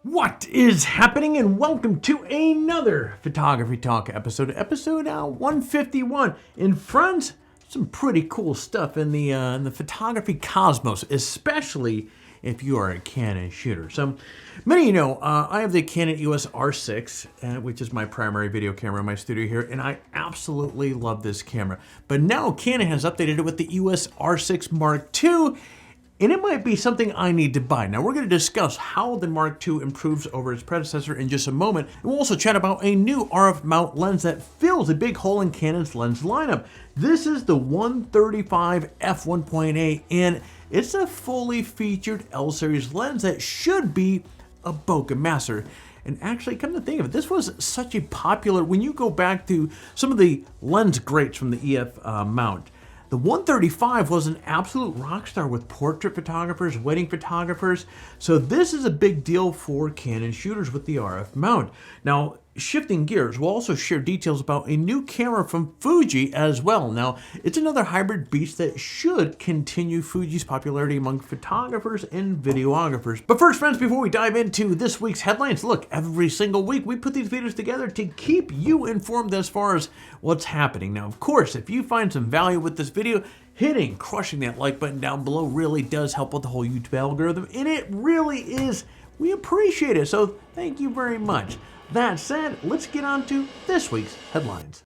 What is happening, and welcome to another Photography Talk episode 151. And friends, some pretty cool stuff in the photography cosmos, especially if you are a Canon shooter. So many of you know I have the Canon EOS R6, which is my primary video camera in my studio here, and I absolutely love this camera. But now Canon has updated it with the EOS R6 Mark II, and it might be something I need to buy. Now, we're going to discuss how the Mark II improves over its predecessor in just a moment. And we'll also chat about a new RF mount lens that fills a big hole in Canon's lens lineup. This is the 135 f1.8, and it's a fully featured L-series lens that should be a bokeh master. And actually, come to think of it, this was such a popular, when you go back to some of the lens greats from the EF mount, the 135 was an absolute rock star with portrait photographers, wedding photographers. So this is a big deal for Canon shooters with the RF mount. Now, shifting gears, we'll also share details about a new camera from Fuji as well. Now, it's another hybrid beast that should continue Fuji's popularity among photographers and videographers. But first, friends, before we dive into this week's headlines, look, every single week we put these videos together to keep you informed as far as what's happening. Now, of course, if you find some value with this video, crushing that like button down below really does help with the whole YouTube algorithm, and it really is. We appreciate it, so thank you very much. That said, let's get on to this week's headlines.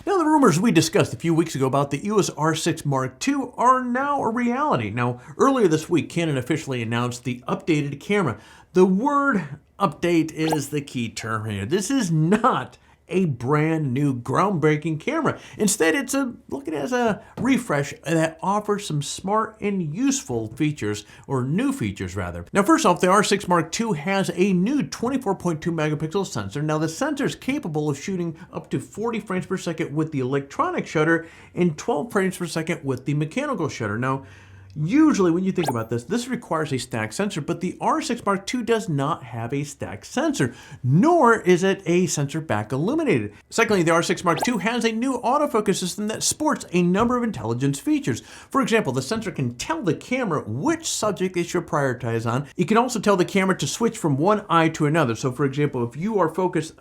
Now, the rumors we discussed a few weeks ago about the EOS R6 Mark II are now a reality. Now, earlier this week, Canon officially announced the updated camera. The word update is the key term here. This is not a brand new groundbreaking camera. Instead, it's looking as a refresh that offers some smart and useful features, or new features rather. Now, first off, the R6 Mark II has a new 24.2 megapixel sensor. Now, the sensor is capable of shooting up to 40 frames per second with the electronic shutter and 12 frames per second with the mechanical shutter. Now, usually when you think about this requires a stacked sensor, but the R6 Mark II does not have a stacked sensor, nor is it a sensor back illuminated. Secondly, the R6 Mark II has a new autofocus system that sports a number of intelligence features. For example, the sensor can tell the camera which subject it should prioritize on. It can also tell the camera to switch from one eye to another. So for example, if you are focused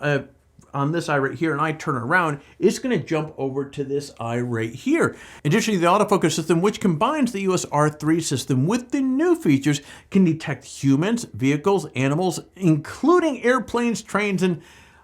on this eye right here and I turn around, it's going to jump over to this eye right here. Additionally, the autofocus system, which combines the EOS R3 system with the new features, can detect humans, vehicles, animals, including airplanes, trains, and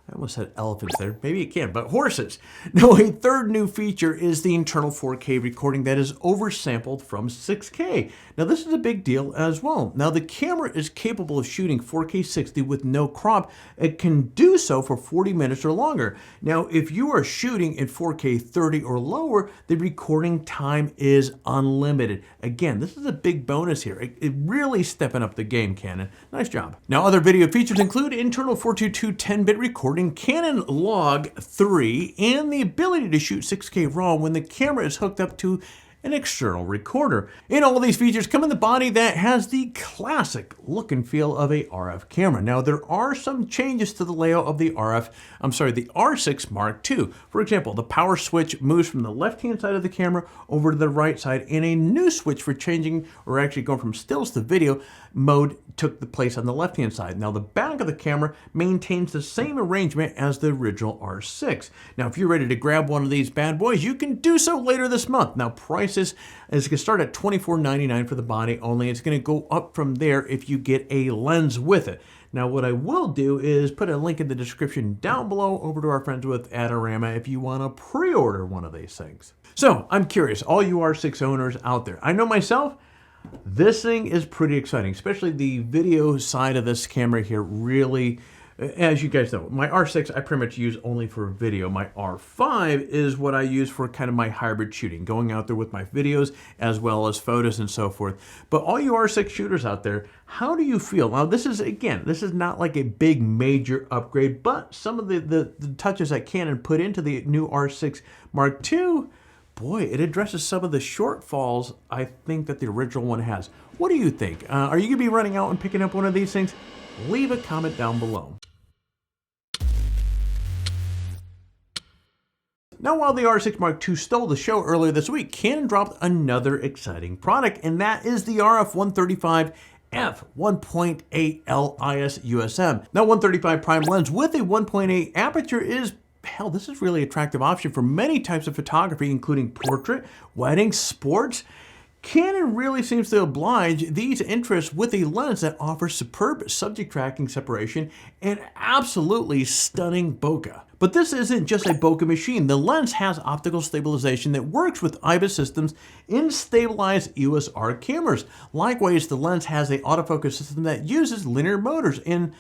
I almost said elephants there. Maybe it can, but horses. Now, a third new feature is the internal 4K recording that is oversampled from 6K. Now, this is a big deal as well. Now, the camera is capable of shooting 4K 60 with no crop. It can do so for 40 minutes or longer. Now, if you are shooting in 4K 30 or lower, the recording time is unlimited. Again, this is a big bonus here. It really stepping up the game, Canon. Nice job. Now, other video features include internal 422 10-bit recording, Canon Log 3, and the ability to shoot 6K RAW when the camera is hooked up to an external recorder. And all of these features come in the body that has the classic look and feel of a RF camera. Now, there are some changes to the layout of the the R6 Mark II. For example, the power switch moves from the left-hand side of the camera over to the right side, and a new switch for changing, or actually going from stills to video mode, took the place on the left-hand side. Now, the back of the camera maintains the same arrangement as the original R6. Now, if you're ready to grab one of these bad boys, you can do so later this month. Now, prices is going to start at $24.99 for the body only. It's going to go up from there if you get a lens with it. Now, what I will do is put a link in the description down below over to our friends with Adorama if you want to pre-order one of these things. So, I'm curious, all you R6 owners out there, I know myself, this thing is pretty exciting, especially the video side of this camera here. Really, as you guys know, my R6 I pretty much use only for video. My R5 is what I use for kind of my hybrid shooting, going out there with my videos as well as photos and so forth. But all you R6 shooters out there, how do you feel? Now, this is not like a big major upgrade, but some of the touches that Canon put into the new R6 Mark II, boy, it addresses some of the shortfalls I think that the original one has. What do you think? Are you going to be running out and picking up one of these things? Leave a comment down below. Now, while the R6 Mark II stole the show earlier this week, Canon dropped another exciting product, and that is the RF135 f1.8L IS USM. Now, 135 prime lens with a 1.8 aperture is, hell, this is really attractive option for many types of photography, including portrait, wedding, sports. Canon really seems to oblige these interests with a lens that offers superb subject tracking separation and absolutely stunning bokeh. But this isn't just a bokeh machine. The lens has optical stabilization that works with IBIS systems in stabilized USR cameras. Likewise, the lens has an autofocus system that uses linear motors. And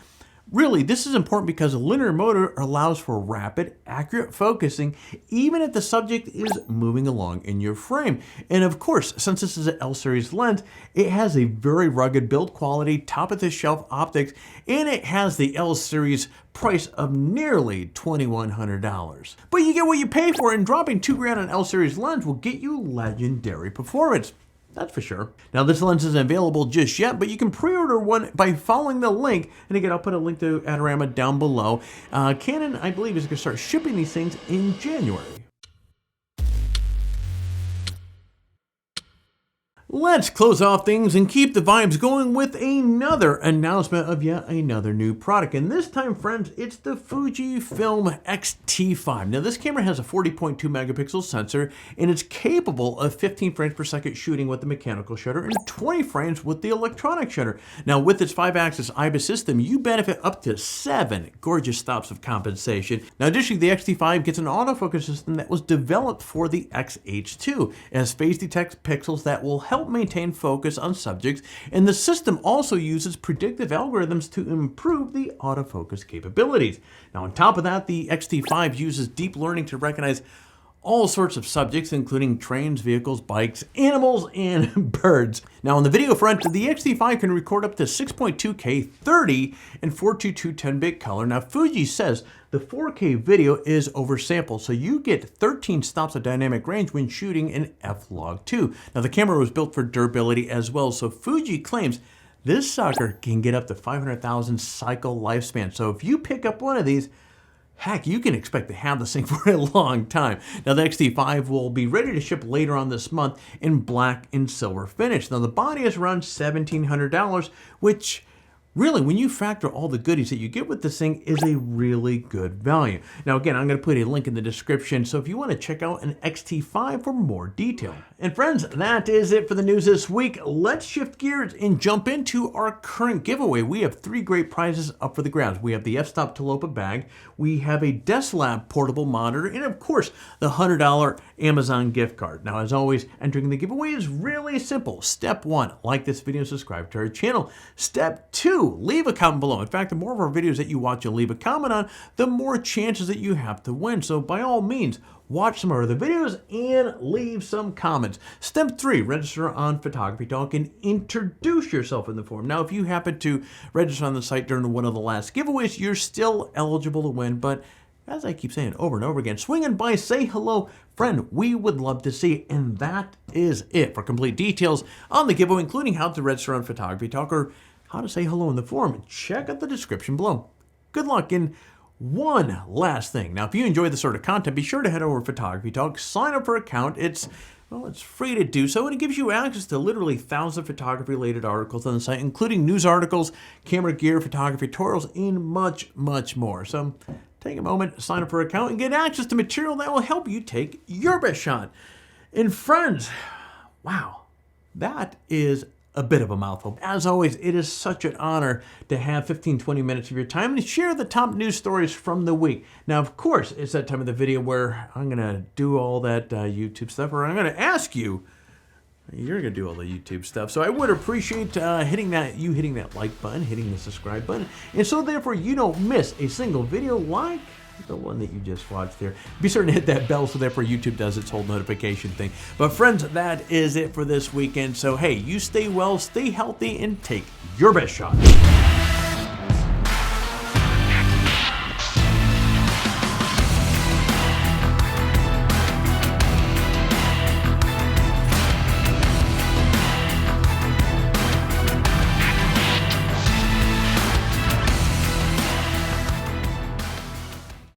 really, this is important because a linear motor allows for rapid, accurate focusing even if the subject is moving along in your frame. And of course, since this is an L-series lens, it has a very rugged build quality, top-of-the-shelf optics, and it has the L-series price of nearly $2,100. But you get what you pay for, and dropping $2,000 on an L-series lens will get you legendary performance. That's for sure. Now, this lens isn't available just yet, but you can pre-order one by following the link. And again, I'll put a link to Adorama down below. Canon, I believe, is going to start shipping these things in January. Let's close off things and keep the vibes going with another announcement of yet another new product. And this time, friends, it's the Fujifilm XT5. Now, this camera has a 40.2 megapixel sensor, and it's capable of 15 frames per second shooting with the mechanical shutter and 20 frames with the electronic shutter. Now, with its 5-axis IBIS system, you benefit up to 7 gorgeous stops of compensation. Now, additionally, the XT5 gets an autofocus system that was developed for the XH2. It has phase detect pixels that will help maintain focus on subjects, and the system also uses predictive algorithms to improve the autofocus capabilities. Now, on top of that, the XT5 uses deep learning to recognize all sorts of subjects, including trains, vehicles, bikes, animals, and birds. Now, on the video front, the XT5 can record up to 6.2K 30 and 422 10-bit color. Now, Fuji says the 4K video is oversampled, so you get 13 stops of dynamic range when shooting in f/log2. Now, the camera was built for durability as well, so Fuji claims this sucker can get up to 500,000 cycle lifespan. So if you pick up one of these, heck, you can expect to have this thing for a long time. Now, the XT5 will be ready to ship later on this month in black and silver finish. Now, the body is around $1,700, which really, when you factor all the goodies that you get with this thing, is a really good value. Now, again, I'm going to put a link in the description, so if you want to check out an XT5 for more detail. And friends, that is it for the news this week. Let's shift gears and jump into our current giveaway. We have 3 great prizes up for the grabs. We have the f-stop Talopa bag, we have a Desk portable monitor, and of course, the $100 Amazon gift card. Now, as always, entering the giveaway is really simple. Step 1, like this video and subscribe to our channel. Step 2, leave a comment below. In fact, the more of our videos that you watch and leave a comment on, the more chances that you have to win. So by all means, watch some of our other videos and leave some comments. Step 3, register on PhotographyTalk and introduce yourself in the forum. Now, if you happen to register on the site during one of the last giveaways, you're still eligible to win, but as I keep saying over and over again, swinging by, say hello, friend, we would love to see you. And that is it. For complete details on the giveaway, including how to register on PhotographyTalk or how to say hello in the forum, check out the description below. Good luck. And one last thing. Now, if you enjoy this sort of content, be sure to head over to PhotographyTalk, sign up for an account. It's free to do so, and it gives you access to literally thousands of photography-related articles on the site, including news articles, camera gear, photography tutorials, and much, much more. So take a moment, sign up for an account, and get access to material that will help you take your best shot. And friends, wow, that is a bit of a mouthful. As always, it is such an honor to have 15-20 minutes of your time and share the top news stories from the week. Now, of course, it's that time of the video where I'm going to do all that YouTube stuff, or I'm going to ask you, you're going to do all the YouTube stuff. So I would appreciate hitting that like button, hitting the subscribe button, and so therefore you don't miss a single video like the one that you just watched there. Be certain to hit that bell so therefore YouTube does its whole notification thing. But friends, that is it for this weekend. So hey, you stay well, stay healthy, and take your best shot.